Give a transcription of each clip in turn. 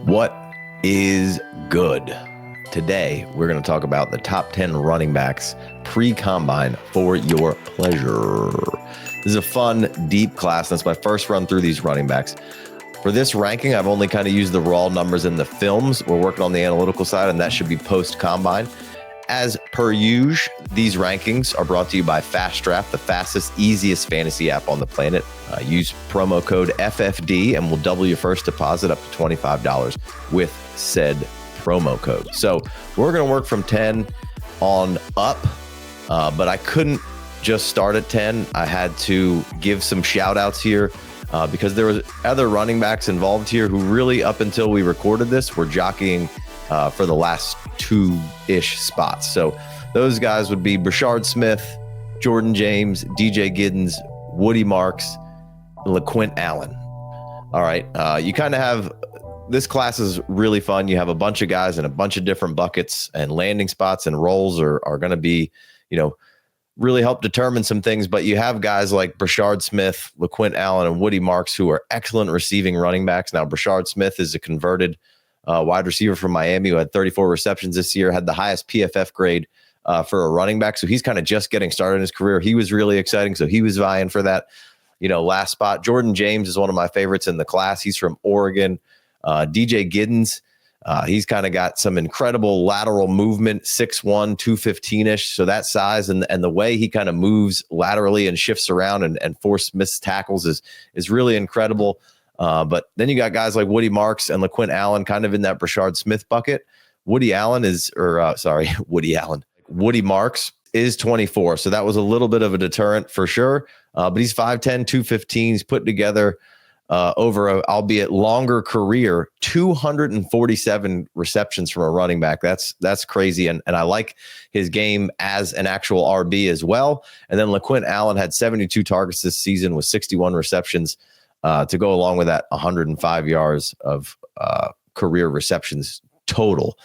What is good? Today, we're going to talk about the top 10 running backs pre-combine for your pleasure. This is a fun, deep class. That's my first run through these running backs. For this ranking, I've only kind of used the raw numbers in the films. We're working on the analytical side, and that should be post-combine. As per usual, these rankings are brought to you by Fast Draft, the fastest, easiest fantasy app on the planet. Use promo code FFD and we'll double your first deposit up to $25 with said promo code. So we're going to work from 10 on up, but I couldn't just start at 10. I had to give some shout outs here because there was other running backs involved here who really, up until we recorded this, were jockeying for the last two-ish spots. So those guys would be Brashard Smith, Jordan James, DJ Giddens, Woody Marks, LaQuint Allen. All right. You kind of have, this class is really fun. You have a bunch of guys in a bunch of different buckets, and landing spots and roles are going to be, really help determine some things. But you have guys like Brashard Smith, LaQuint Allen, and Woody Marks who are excellent receiving running backs. Now, Brashard Smith is a converted wide receiver from Miami who had 34 receptions this year, had the highest PFF grade for a running back. So he's kind of just getting started in his career. He was really exciting. So he was vying for that, last spot. Jordan James is one of my favorites in the class. He's from Oregon. DJ Giddens, he's kind of got some incredible lateral movement, 6'1", 215-ish. So that size and the way he kind of moves laterally and shifts around and force missed tackles is really incredible. But then you got guys like Woody Marks and LaQuint Allen kind of in that Brashard Smith bucket. Woody Marks is 24. So that was a little bit of a deterrent for sure. But he's 5'10", 215. He's put together over a, albeit longer career, 247 receptions from a running back. That's crazy. And I like his game as an actual RB as well. And then LaQuint Allen had 72 targets this season with 61 receptions. To go along with that, 105 yards of career receptions total.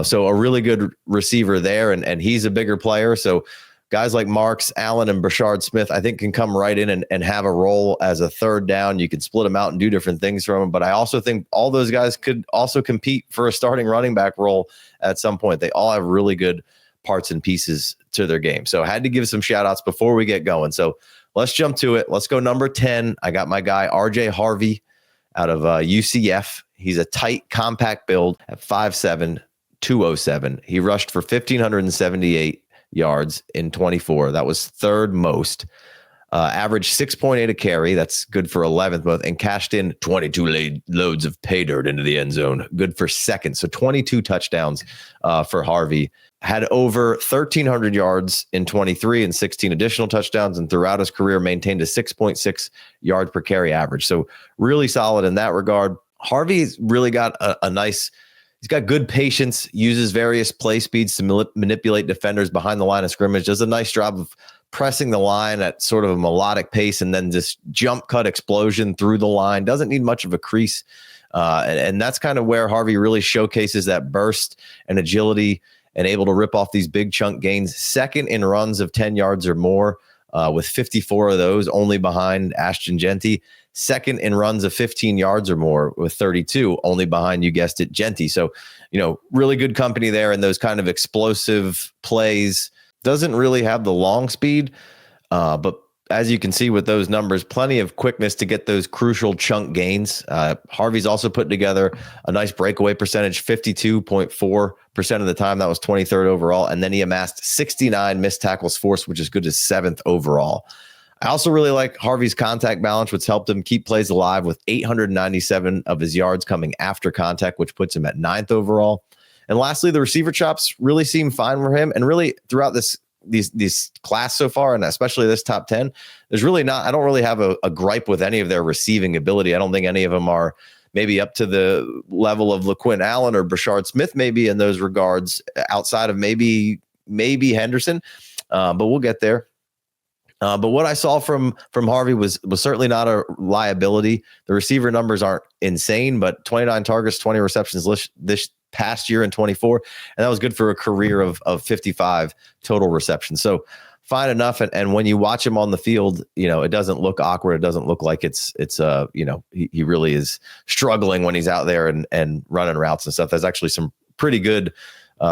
So a really good receiver there, and he's a bigger player. So guys like Marks, Allen, and Brashard Smith, I think, can come right in and have a role as a third down. You can split them out and do different things from them. But I also think all those guys could also compete for a starting running back role at some point. They all have really good parts and pieces to their game. So I had to give some shout outs before we get going. So let's jump to it. Let's go number 10. I got my guy, RJ Harvey out of UCF. He's a tight, compact build at 5'7", 207. He rushed for 1,578 yards in 24. That was third most. Averaged 6.8 a carry. That's good for 11th most. And cashed in 22 loads of pay dirt into the end zone. Good for second. So 22 touchdowns for Harvey. Had over 1,300 yards in 23 and 16 additional touchdowns, and throughout his career maintained a 6.6 yard per carry average. So really solid in that regard. Harvey's really got a nice, he's got good patience, uses various play speeds to manipulate defenders behind the line of scrimmage, does a nice job of pressing the line at sort of a melodic pace and then just jump cut explosion through the line. Doesn't need much of a crease. And that's kind of where Harvey really showcases that burst and agility and able to rip off these big chunk gains. Second in runs of 10 yards or more, with 54 of those, only behind Ashton Genty. Second in runs of 15 yards or more with 32, only behind, you guessed it, Genty. So, really good company there in those kind of explosive plays. Doesn't really have the long speed, but as you can see with those numbers, plenty of quickness to get those crucial chunk gains. Harvey's also put together a nice breakaway percentage, 52.4% of the time. That was 23rd overall. And then he amassed 69 missed tackles forced, which is good as 7th overall. I also really like Harvey's contact balance, which helped him keep plays alive with 897 of his yards coming after contact, which puts him at 9th overall. And lastly, the receiver chops really seem fine for him. And really throughout these class so far, and especially this top 10, there's really not, I don't really have a gripe with any of their receiving ability. I don't think any of them are maybe up to the level of LaQuint Allen or Brashard Smith, maybe in those regards, outside of maybe Henderson. But we'll get there. But what I saw from Harvey was certainly not a liability. The receiver numbers aren't insane, but 29 targets, 20 receptions this past year in 24, and that was good for a career of 55 total receptions. So fine enough. And when you watch him on the field, it doesn't look awkward. It doesn't look like it's he really is struggling when he's out there and running routes and stuff. There's actually some pretty good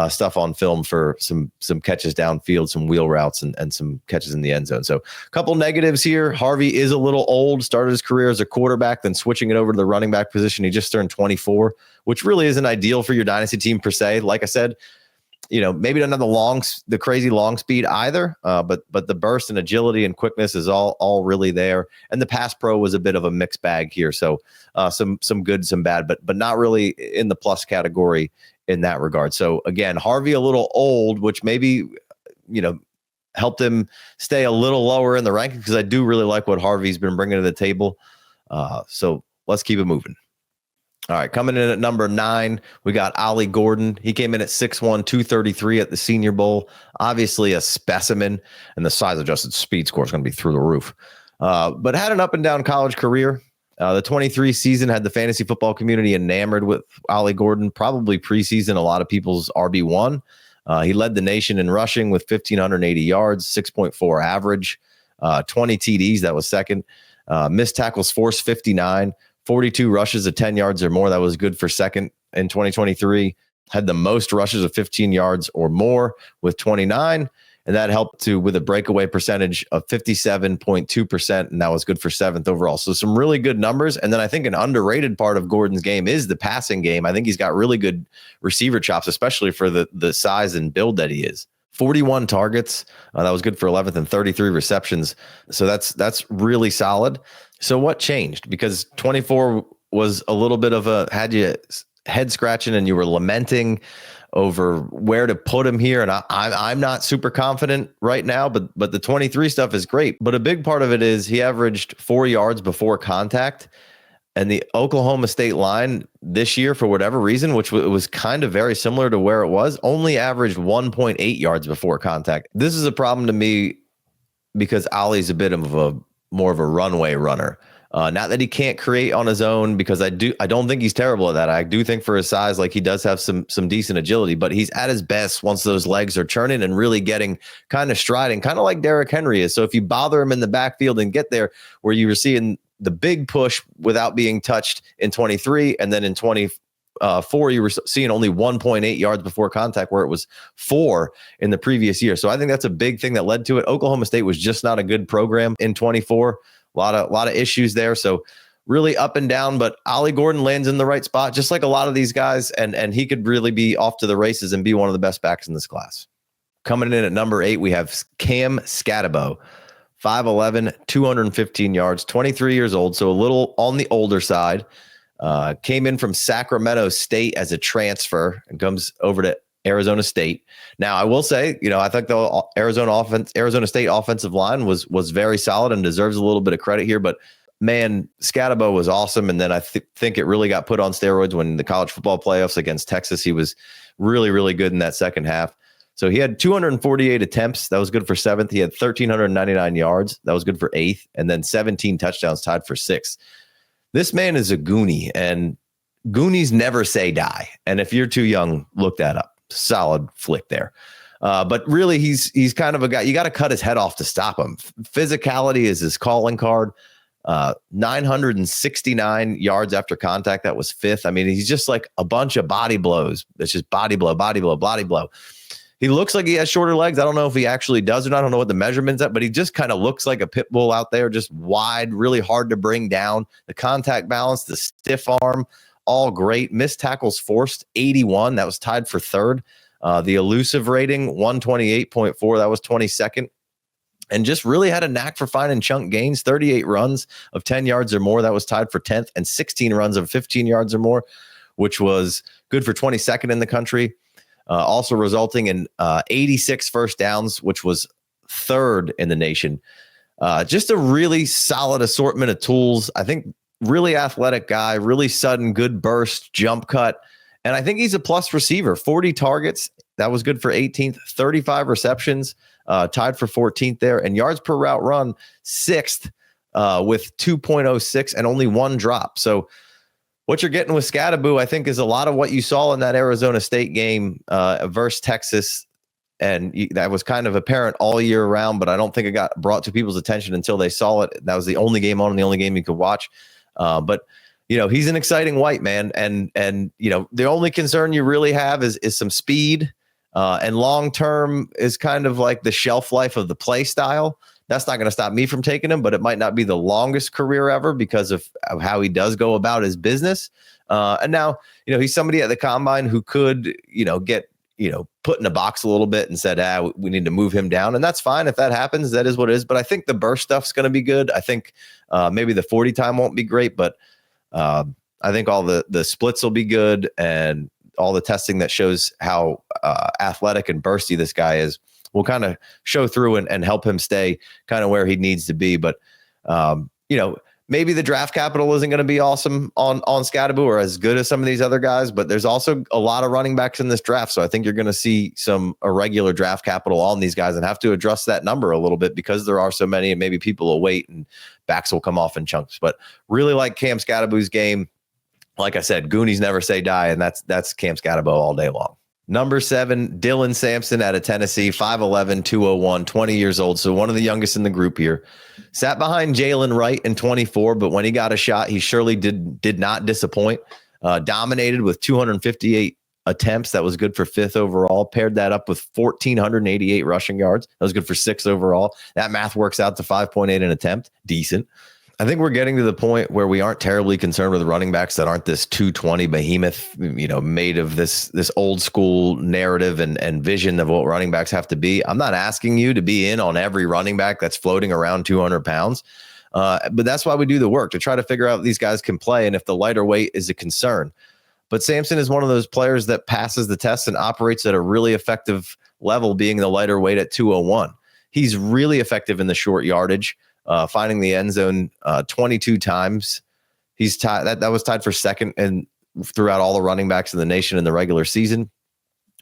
stuff on film for some catches downfield, some wheel routes, and some catches in the end zone. So a couple negatives here. Harvey is a little old, started his career as a quarterback, then switching it over to the running back position. He just turned 24, which really isn't ideal for your dynasty team per se. Like I said, maybe not the crazy long speed either, but the burst and agility and quickness is all really there. And the pass pro was a bit of a mixed bag here. So some good, some bad, but not really in the plus category in that regard. So again, Harvey a little old, which maybe, helped him stay a little lower in the ranking, because I do really like what Harvey's been bringing to the table. So let's keep it moving. All right, coming in at number 9, we got Ollie Gordon. He came in at 6'1", 233 at the Senior Bowl. Obviously a specimen, and the size adjusted speed score is going to be through the roof. But had an up and down college career. The 23 season had the fantasy football community enamored with Ollie Gordon, probably preseason a lot of people's RB1. He led the nation in rushing with 1,580 yards, 6.4 average, 20 TDs. That was second. Missed tackles forced 59, 42 rushes of 10 yards or more. That was good for second in 2023. Had the most rushes of 15 yards or more with 29. And that helped with a breakaway percentage of 57.2%. And that was good for 7th overall. So some really good numbers. And then I think an underrated part of Gordon's game is the passing game. I think he's got really good receiver chops, especially for the size and build that he is. 41 targets. That was good for 11th, and 33 receptions. So that's really solid. So what changed? Because 24 was a little bit of had you head scratching and you were lamenting over where to put him here. And I'm not super confident right now, but the 23 stuff is great. But a big part of it is he averaged 4 yards before contact. And the Oklahoma State line this year, for whatever reason, which was kind of very similar to where it was, only averaged 1.8 yards before contact. This is a problem to me because Ollie's a bit of more of a runway runner. Not that he can't create on his own, because I don't think he's terrible at that. I do think for his size, like, he does have some decent agility, but he's at his best once those legs are churning and really getting kind of striding, kind of like Derrick Henry is. So if you bother him in the backfield and get there where you were seeing the big push without being touched in 23, and then in 24, you were seeing only 1.8 yards before contact, where it was 4 in the previous year. So I think that's a big thing that led to it. Oklahoma State was just not a good program in 24. A lot of issues there. So really up and down, but Ollie Gordon lands in the right spot, just like a lot of these guys. And he could really be off to the races and be one of the best backs in this class. Coming in at number 8, we have Cam Scatabo, 5'11", 215 yards, 23 years old. So a little on the older side. Came in from Sacramento State as a transfer and comes over to Arizona State. Now, I will say, I think the Arizona State offensive line was very solid and deserves a little bit of credit here. But man, Scatabo was awesome. And then I think it really got put on steroids when the college football playoffs against Texas. He was really, really good in that second half. So he had 248 attempts. That was good for 7th. He had 1,399 yards. That was good for 8th. And then 17 touchdowns, tied for 6th. This man is a Goonie, and Goonies never say die. And if you're too young, look that up. Solid flick there. But really, he's kind of a guy, you got to cut his head off to stop him. Physicality is his calling card. 969 yards after contact. That was 5th. I mean, he's just like a bunch of body blows. It's just body blow, body blow, body blow. He looks like he has shorter legs. I don't know if he actually does or not. I don't know what the measurement's at, but he just kind of looks like a pit bull out there, just wide, really hard to bring down. The contact balance, the stiff arm, all great. Missed tackles forced, 81. That was tied for 3rd. The elusive rating, 128.4. That was 22nd. And just really had a knack for finding chunk gains. 38 runs of 10 yards or more. That was tied for 10th. And 16 runs of 15 yards or more, which was good for 22nd in the country. Also resulting in 86 first downs, which was 3rd in the nation. Just a really solid assortment of tools. I think really athletic guy, really sudden, good burst, jump cut. And I think he's a plus receiver. 40 targets. That was good for 18th. 35 receptions, tied for 14th there. And yards per route run, 6th with 2.06 and only 1 drop. So what you're getting with Scatabo, I think, is a lot of what you saw in that Arizona State game versus Texas. that was kind of apparent all year round, but I don't think it got brought to people's attention until they saw it. That was the only game on and the only game you could watch. But he's an exciting white man, and the only concern you really have is some speed, and long term is kind of like the shelf life of the play style. That's not going to stop me from taking him, but it might not be the longest career ever because of how he does go about his business. And now, he's somebody at the combine who could, get, put in a box a little bit and said, we need to move him down. And that's fine. If that happens, that is what it is. But I think the burst stuff's going to be good. I think maybe the 40 time won't be great, but I think all the splits will be good, and all the testing that shows how athletic and bursty this guy is will kind of show through and help him stay kind of where he needs to be. But, maybe the draft capital isn't going to be awesome on Scadaboo or as good as some of these other guys, but there's also a lot of running backs in this draft. So I think you're going to see some irregular draft capital on these guys and have to adjust that number a little bit because there are so many, and maybe people will wait and backs will come off in chunks. But really like Cam Scadaboo's game. Like I said, Goonies never say die, and that's Cam Scadaboo all day long. Number 7, Dylan Sampson out of Tennessee, 5'11", 201, 20 years old. So one of the youngest in the group here. Sat behind Jalen Wright in 24, but when he got a shot, he surely did not disappoint. Dominated with 258 attempts. That was good for 5th overall. Paired that up with 1,488 rushing yards. That was good for 6th overall. That math works out to 5.8 an attempt. Decent. I think we're getting to the point where we aren't terribly concerned with running backs that aren't this 220 behemoth, made of this old school narrative and vision of what running backs have to be. I'm not asking you to be in on every running back that's floating around 200 pounds. But that's why we do the work, to try to figure out if these guys can play and if the lighter weight is a concern. But Sampson is one of those players that passes the test and operates at a really effective level, being the lighter weight at 201. He's really effective in the short yardage. Finding the end zone 22 times. He's tied. That was tied for second and throughout all the running backs in the nation in the regular season.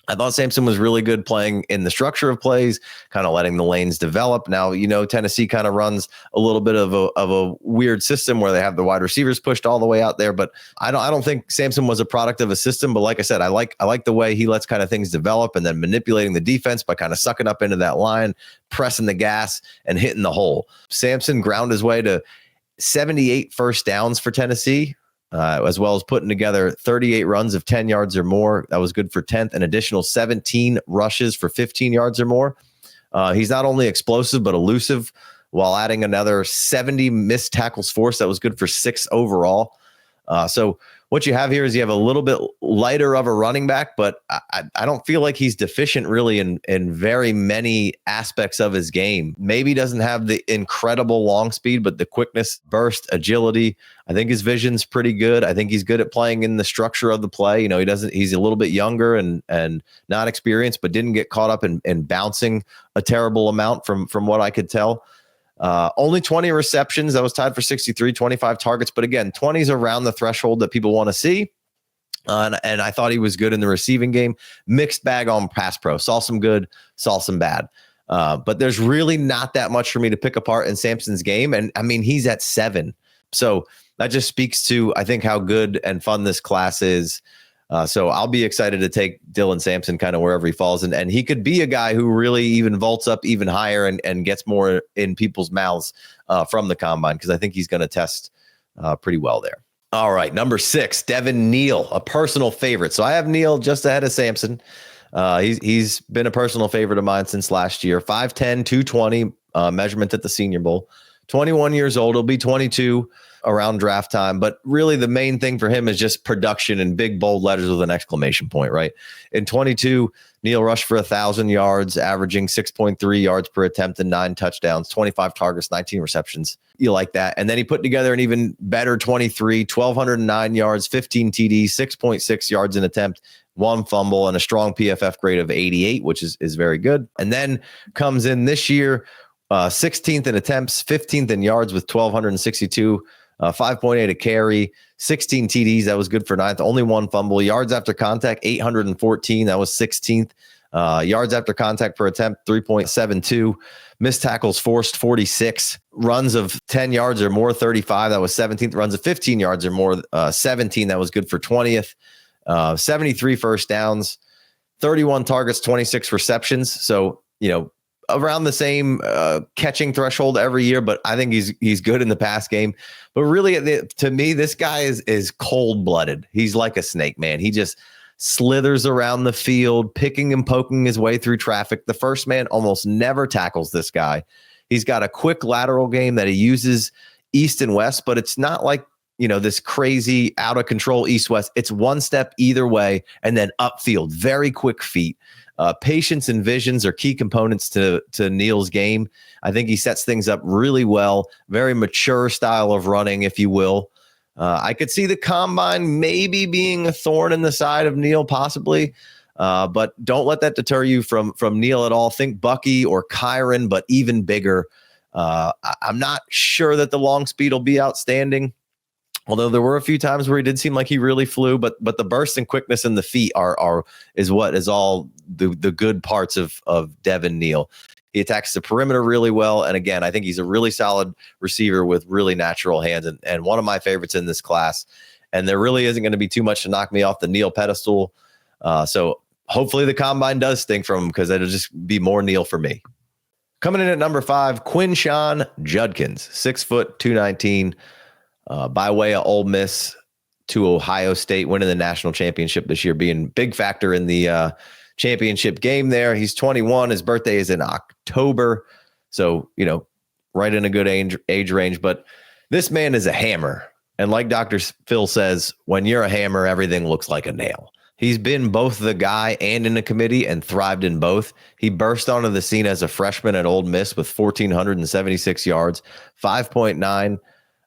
I thought Sampson was really good playing in the structure of plays, kind of letting the lanes develop. Now, Tennessee kind of runs a little bit of a weird system where they have the wide receivers pushed all the way out there. But I don't think Sampson was a product of a system. But like I said, I like the way he lets kind of things develop and then manipulating the defense by kind of sucking up into that line, pressing the gas and hitting the hole. Sampson ground his way to 78 first downs for Tennessee. As well as putting together 38 runs of 10 yards or more. That was good for 10th. An additional 17 rushes for 15 yards or more. He's not only explosive, but elusive, while adding another 70 missed tackles forced. That was good for 6th overall. So what you have here is you have a little bit lighter of a running back, but I don't feel like he's deficient really in very many aspects of his game. Maybe doesn't have the incredible long speed, but the quickness, burst, agility. I think his vision's pretty good. I think he's good at playing in the structure of the play. He's a little bit younger and not experienced, but didn't get caught up in bouncing a terrible amount from what I could tell. Only 20 receptions. That was tied for 63, 25 targets. But again, 20 is around the threshold that people want to see. And I thought he was good in the receiving game. Mixed bag on pass pro. Saw some good, saw some bad. But there's really not that much for me to pick apart in Sampson's game. And I mean, he's at 7. So that just speaks to, I think, how good and fun this class is. So I'll be excited to take Dylan Sampson kind of wherever he falls. And he could be a guy who really even vaults up even higher and gets more in people's mouths from the combine, because I think he's going to test pretty well there. All right, number 6, Devin Neal, a personal favorite. So I have Neal just ahead of Sampson. He's been a personal favorite of mine since last year. 5'10", 220 measurement at the Senior Bowl. 21 years old. He'll be 22 around draft time. But really the main thing for him is just production in big, bold letters with an exclamation point, right? In 22, Neal rushed for 1,000 yards, averaging 6.3 yards per attempt and 9 touchdowns, 25 targets, 19 receptions. You like that. And then he put together an even better 23, 1,209 yards, 15 TDs, 6.6 yards an attempt, 1 fumble, and a strong PFF grade of 88, which is very good. And then comes in this year, 16th in attempts, 15th in yards with 1,262, 5.8 a carry, 16 TDs. That was good for 9th. Only 1 fumble. Yards after contact, 814. That was 16th. Yards after contact per attempt, 3.72. Missed tackles forced, 46. Runs of 10 yards or more, 35. That was 17th. Runs of 15 yards or more, 17. That was good for 20th. 73 first downs. 31 targets, 26 receptions. So, around the same catching threshold every year, but I think he's good in the pass game. But really, to me, this guy is cold-blooded. He's like a snake, man. He just slithers around the field, picking and poking his way through traffic. The first man almost never tackles this guy. He's got a quick lateral game that he uses east and west, but it's not like, this crazy out of control east-west. It's one step either way and then upfield, very quick feet. Patience and visions are key components to Neal's game. I think he sets things up really well. Very mature style of running, if you will. I could see the combine maybe being a thorn in the side of Neal, possibly. But don't let that deter you from Neal at all. Think Bucky or Kyron, but even bigger. I'm not sure that the long speed will be outstanding. Although there were a few times where he did seem like he really flew, but the burst and quickness in the feet is what is all the good parts of Devin Neal. He attacks the perimeter really well. And again, I think he's a really solid receiver with really natural hands and one of my favorites in this class. And there really isn't going to be too much to knock me off the Neal pedestal. So hopefully the combine does stink from him because it'll just be more Neal for me. Coming in at number 5, Quinshon Judkins, 6 foot, 219, by way of Ole Miss to Ohio State, winning the national championship this year, being a big factor in the championship game there. He's 21. His birthday is in October. So, right in a good age range. But this man is a hammer. And like Dr. Phil says, when you're a hammer, everything looks like a nail. He's been both the guy and in a committee and thrived in both. He burst onto the scene as a freshman at Ole Miss with 1,476 yards, 5.9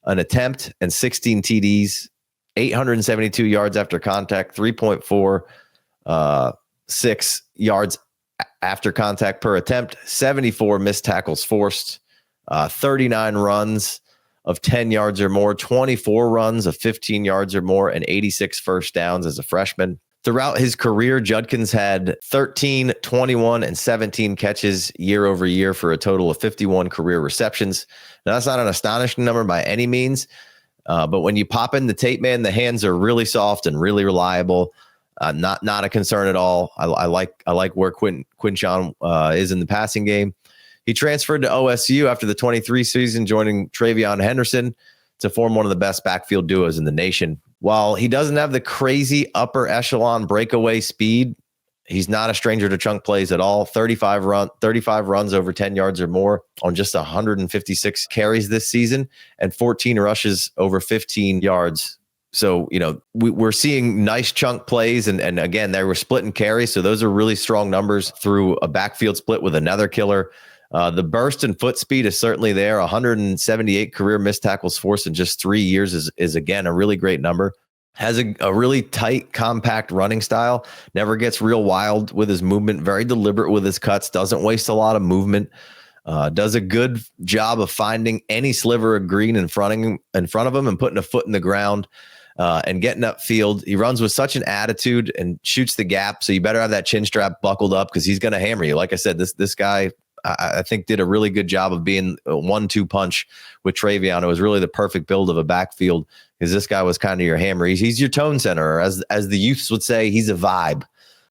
an attempt, and 16 TDs, 872 yards after contact, 3.4 6 yards after contact per attempt, 74 missed tackles forced, 39 runs of 10 yards or more, 24 runs of 15 yards or more, and 86 first downs as a freshman. Throughout his career, Judkins had 13, 21, and 17 catches year over year for a total of 51 career receptions. Now, that's not an astonishing number by any means, but when you pop in the tape, man, the hands are really soft and really reliable. Not a concern at all. I like where Quinshon is in the passing game. He transferred to OSU after the 23 season, joining Travion Henderson to form one of the best backfield duos in the nation. While he doesn't have the crazy upper echelon breakaway speed, he's not a stranger to chunk plays at all. 35 runs over 10 yards or more on just 156 carries this season, and 14 rushes over 15 yards. So, we're seeing nice chunk plays. And again, they were splitting carries. So those are really strong numbers through a backfield split with another killer. The burst and foot speed is certainly there. 178 career missed tackles forced in just 3 years is again, a really great number. Has a really tight, compact running style. Never gets real wild with his movement. Very deliberate with his cuts. Doesn't waste a lot of movement. Does a good job of finding any sliver of green in front of him and putting a foot in the ground. And getting upfield. He runs with such an attitude and shoots the gap. So you better have that chin strap buckled up because he's going to hammer you. Like I said, this guy, I think, did a really good job of being a 1-2 punch with Travion. It was really the perfect build of a backfield because this guy was kind of your hammer. He's your tone setter, or as the youths would say, he's a vibe.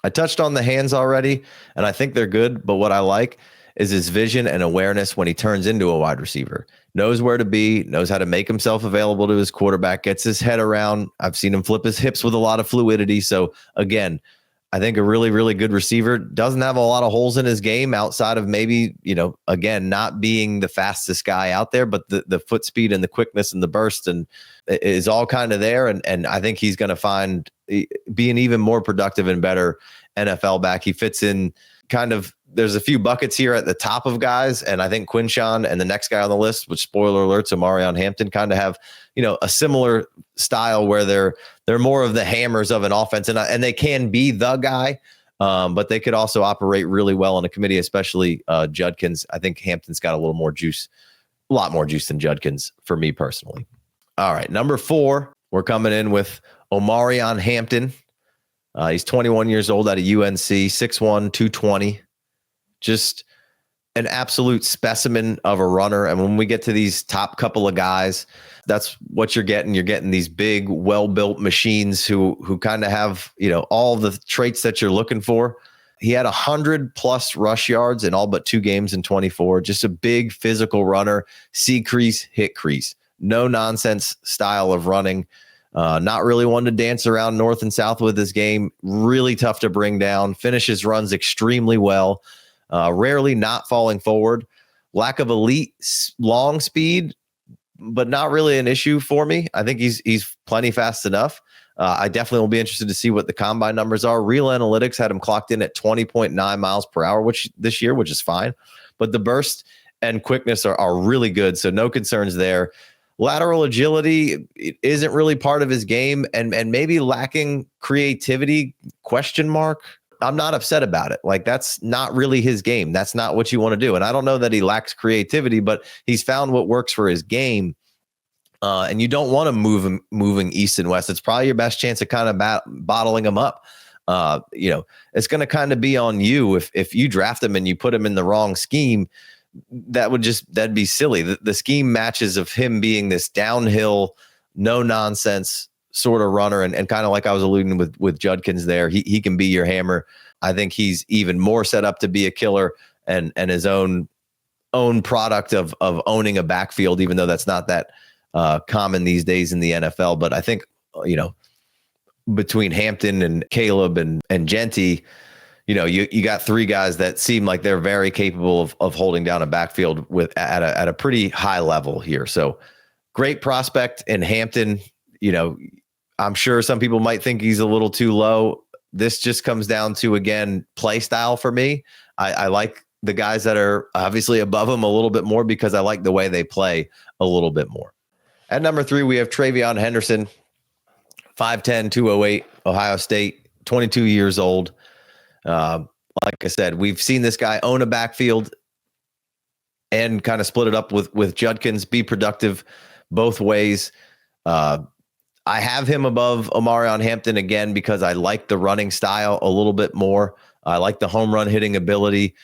I touched on the hands already, and I think they're good. But what I like is his vision and awareness when he turns into a wide receiver. Knows where to be, knows how to make himself available to his quarterback, gets his head around. I've seen him flip his hips with a lot of fluidity. So again, I think a really, really good receiver. Doesn't have a lot of holes in his game outside of maybe, again, not being the fastest guy out there, but the foot speed and the quickness and the burst and is all kind of there. And I think he's going to be an even more productive and better NFL back. He fits in kind of, there's a few buckets here at the top of guys, and I think Quinshon and the next guy on the list, which spoiler alerts, Omarion Hampton, kind of have, a similar style where they're more of the hammers of an offense, and they can be the guy, but they could also operate really well in a committee, especially Judkins. I think Hampton's got a lot more juice than Judkins for me personally. All right, number 4, we're coming in with Omarion Hampton. He's 21 years old out of UNC, 6'1", 220. Just an absolute specimen of a runner. And when we get to these top couple of guys, that's what you're getting. You're getting these big, well-built machines who kind of have, all the traits that you're looking for. He had 100 plus rush yards in all but 2 games in 24. Just a big physical runner, see crease, hit crease. No nonsense style of running. Not really one to dance around north and south with his game. Really tough to bring down. Finishes runs extremely well. Rarely not falling forward. Lack of elite long speed, but not really an issue for me. I think he's plenty fast enough. I definitely will be interested to see what the combine numbers are. Real Analytics had him clocked in at 20.9 miles per hour, which this year, which is fine. But the burst and quickness are really good, so no concerns there. Lateral agility, it isn't really part of his game, and maybe lacking creativity, question mark. I'm not upset about it. Like, that's not really his game. That's not what you want to do. And I don't know that he lacks creativity, but he's found what works for his game. And you don't want to move him moving east and west. It's probably your best chance of kind of bottling him up. It's going to kind of be on you if you draft him and you put him in the wrong scheme. That'd be silly. The scheme matches of him being this downhill, no nonsense sort of runner, and kind of like I was alluding with Judkins there, he can be your hammer. I think he's even more set up to be a killer and his own product of owning a backfield, even though that's not that common these days in the NFL. But I think, between Hampton and Caleb and Genty, you got 3 guys that seem like they're very capable of holding down a backfield at a pretty high level here. So great prospect in Hampton. I'm sure some people might think he's a little too low. This just comes down to, again, play style for me. I like the guys that are obviously above him a little bit more because I like the way they play a little bit more. At number 3, we have Travion Henderson, 5'10", 208, Ohio State, 22 years old. Like I said, we've seen this guy own a backfield and kind of split it up with Judkins, be productive both ways. I have him above Omarion Hampton again because I like the running style a little bit more. I like the home run hitting ability.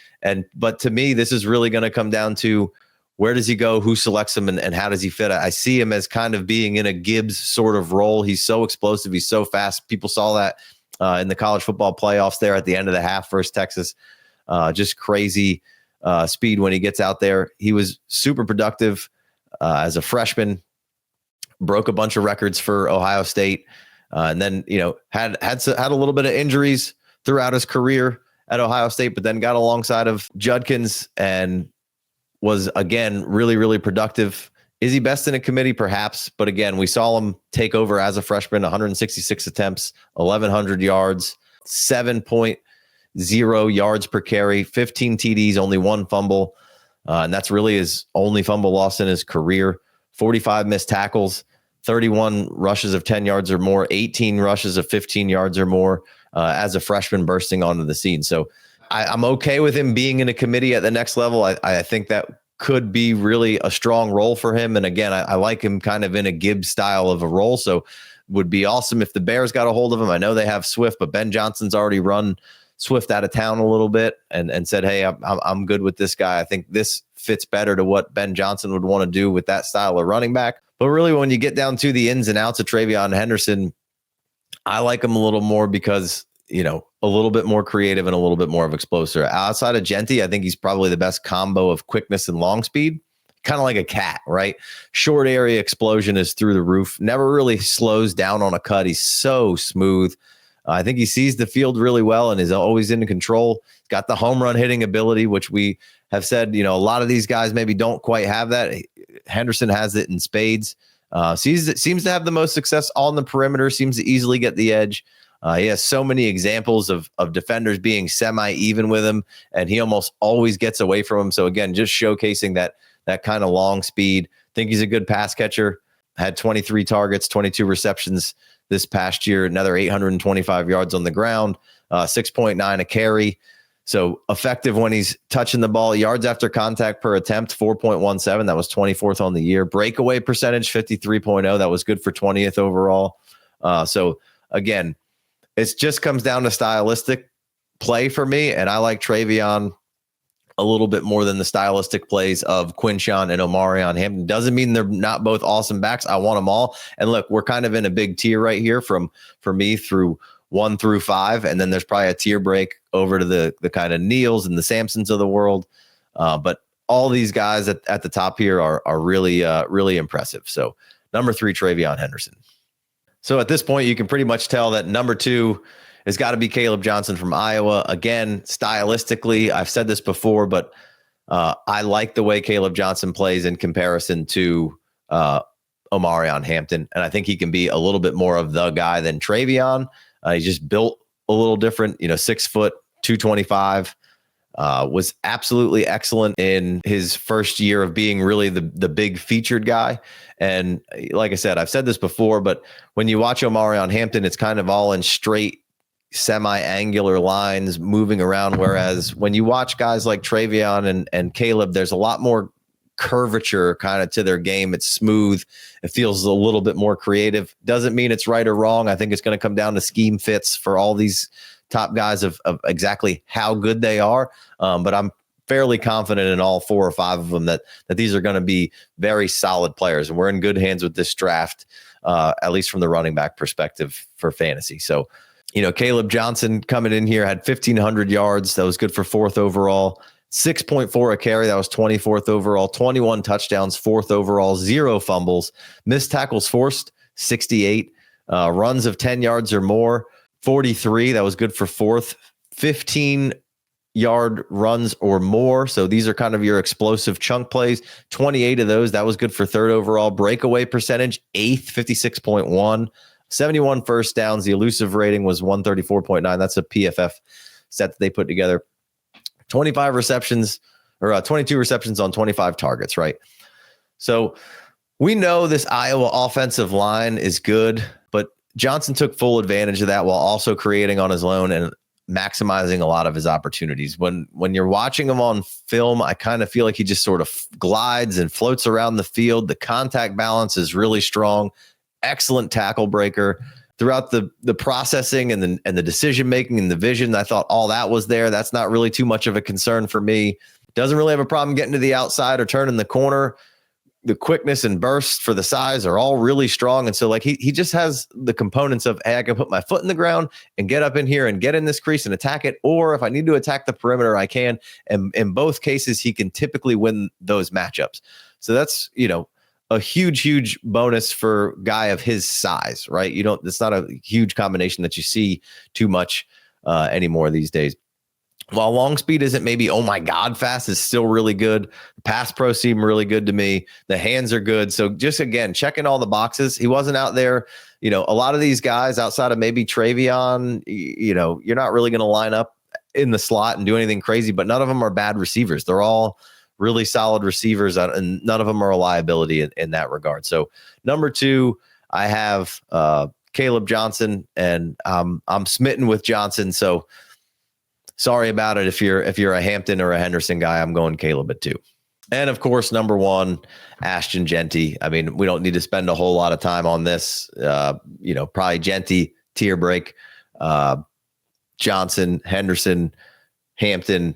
But to me, this is really going to come down to where does he go, who selects him, and how does he fit? I see him as kind of being in a Gibbs sort of role. He's so explosive. He's so fast. People saw that in the college football playoffs there at the end of the half versus Texas. Just crazy speed when he gets out there. He was super productive as a freshman, broke a bunch of records for Ohio State, and then had a little bit of injuries throughout his career at Ohio State, but then got alongside of Judkins and was, again, really, really productive. Is he best in a committee? Perhaps. But again, we saw him take over as a freshman, 166 attempts, 1,100 yards, 7.0 yards per carry, 15 TDs, only 1 fumble. And that's really his only fumble loss in his career. 45 missed tackles, 31 rushes of 10 yards or more, 18 rushes of 15 yards or more as a freshman bursting onto the scene. So I'm okay with him being in a committee at the next level. I think that could be really a strong role for him. And again, I like him kind of in a Gibbs style of a role. So would be awesome if the Bears got a hold of him. I know they have Swift, but Ben Johnson's already run Swift out of town a little bit and said, hey, I'm good with this guy. I think this fits better to what Ben Johnson would want to do with that style of running back. But really, when you get down to the ins and outs of Travion Henderson, I like him a little more because, a little bit more creative and a little bit more of explosive. Outside of Genty, I think he's probably the best combo of quickness and long speed, kind of like a cat, right? Short area explosion is through the roof. Never really slows down on a cut. He's so smooth. I think he sees the field really well and is always in control. He's got the home run hitting ability, which we have said, a lot of these guys maybe don't quite have that. Henderson has it in spades. Seems to have the most success on the perimeter, seems to easily get the edge. He has so many examples of defenders being semi-even with him, and he almost always gets away from him. So again, just showcasing that kind of long speed. Think he's a good pass catcher. Had 23 targets, 22 receptions this past year, another 825 yards on the ground, 6.9 a carry. So effective when he's touching the ball. Yards after contact per attempt, 4.17. That was 24th on the year. Breakaway percentage, 53.0. That was good for 20th overall. So again, it just comes down to stylistic play for me, and I like Travion a little bit more than the stylistic plays of Quinshon and Omarion Hampton. Doesn't mean they're not both awesome backs. I want them all. And look, we're kind of in a big tier right here for me through 1 through 5, and then there's probably a tier break over to the kind of Neils and the Samsons of the world. But all these guys at the top here are really really impressive. So number 3, Travion Henderson. So at this point, you can pretty much tell that number 2 has got to be Caleb Johnson from Iowa. Again, stylistically, I've said this before, but I like the way Caleb Johnson plays in comparison to Omarion Hampton. And I think he can be a little bit more of the guy than Travion. He's just built a little different, 6 foot, 225. Was absolutely excellent in his first year of being really the big featured guy. And like I said, I've said this before, but when you watch Omarion Hampton, it's kind of all in straight semi-angular lines moving around. Whereas when you watch guys like Travion and Caleb, there's a lot more curvature kind of to their game. It's smooth. It feels a little bit more creative. Doesn't mean it's right or wrong. I think it's going to come down to scheme fits for all these top guys of exactly how good they are. But I'm fairly confident in all 4 or 5 of them that these are going to be very solid players. And we're in good hands with this draft, at least from the running back perspective for fantasy. So, Caleb Johnson coming in here had 1,500 yards. That was good for 4th overall. 6.4 a carry. That was 24th overall. 21 touchdowns, 4th overall. 0 fumbles. Missed tackles forced, 68. Runs of 10 yards or more, 43. That was good for 4th. 15-yard runs or more. So these are kind of your explosive chunk plays. 28 of those. That was good for 3rd overall. Breakaway percentage, 8th, 56.1. 71 first downs. The elusive rating was 134.9. That's a PFF set that they put together. 25 receptions or 22 receptions on 25 targets, right? So we know this Iowa offensive line is good, but Johnson took full advantage of that while also creating on his own and maximizing a lot of his opportunities. When you're watching him on film, I kind of feel like he just sort of glides and floats around the field. The contact balance is really strong. Excellent tackle breaker. Throughout the processing and the decision making and the vision, I thought all that was there. That's not really too much of a concern for me. Doesn't really have a problem getting to the outside or turning the corner. The quickness and burst for the size are all really strong. And so like he just has the components of, hey, I can put my foot in the ground and get up in here and get in this crease and attack it. Or if I need to attack the perimeter, I can. And in both cases, he can typically win those matchups. So that's, a huge bonus for a guy of his size, right? It's not a huge combination that you see too much anymore these days. While long speed isn't maybe, oh my God, fast, is still really good. Pass pro seem really good to me. The hands are good. So just again, checking all the boxes. He wasn't out there. A lot of these guys outside of maybe Travion, you're not really going to line up in the slot and do anything crazy, but none of them are bad receivers. They're all really solid receivers, and none of them are a liability in that regard. So number 2, I have Caleb Johnson, and I'm smitten with Johnson. So sorry about it. If you're a Hampton or a Henderson guy, I'm going Caleb at 2. And of course, number 1, Ashton Jeanty. I mean, we don't need to spend a whole lot of time on this. Probably Jeanty, tier break, Johnson, Henderson, Hampton,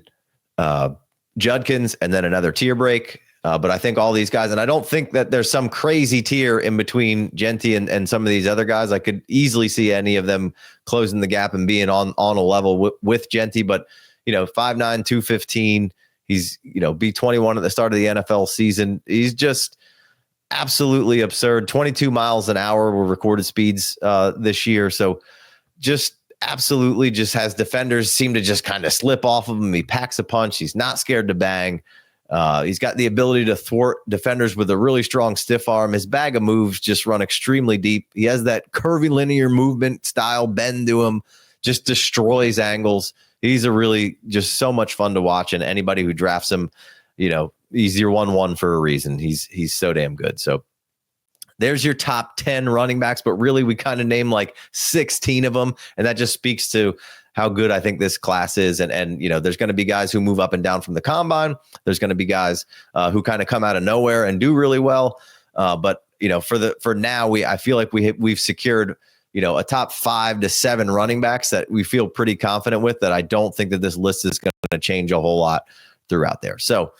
Judkins, and then another tier break. But I think all these guys, and I don't think that there's some crazy tier in between Jeanty and some of these other guys. I could easily see any of them closing the gap and being on a level with Jeanty. But, 5'9", 215, he's, B21 at the start of the NFL season. He's just absolutely absurd. 22 miles an hour were recorded speeds this year. So just absolutely just has defenders seem to just kind of slip off of him. He packs a punch. He's not scared to bang. He's got the ability to thwart defenders with a really strong stiff arm. His bag of moves just run extremely deep. He has that curvy linear movement style bend to him, just destroys angles. He's a really just so much fun to watch. And anybody who drafts him, he's your 1-1 for a reason. He's so damn good. So there's your top 10 running backs, but really we kind of name like 16 of them. And that just speaks to how good I think this class is. And there's going to be guys who move up and down from the combine. There's going to be guys who kind of come out of nowhere and do really well. But for now, I feel like we've secured, a top 5 to 7 running backs that we feel pretty confident with, that I don't think that this list is going to change a whole lot throughout there. So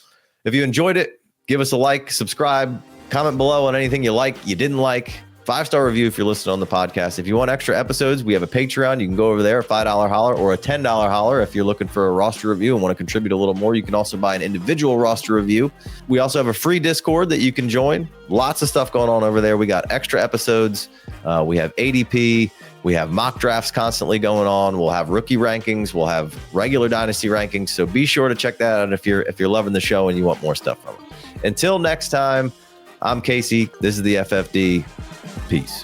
if you enjoyed it, give us a like, subscribe, comment below on anything you like, you didn't like. 5-star review if you're listening on the podcast. If you want extra episodes, we have a Patreon. You can go over there, $5 holler or a $10 holler. If you're looking for a roster review and want to contribute a little more, you can also buy an individual roster review. We also have a free Discord that you can join. Lots of stuff going on over there. We got extra episodes. We have ADP. We have mock drafts constantly going on. We'll have rookie rankings. We'll have regular Dynasty rankings. So be sure to check that out if you're loving the show and you want more stuff from it. Until next time, I'm Casey. This is the FFD. Peace.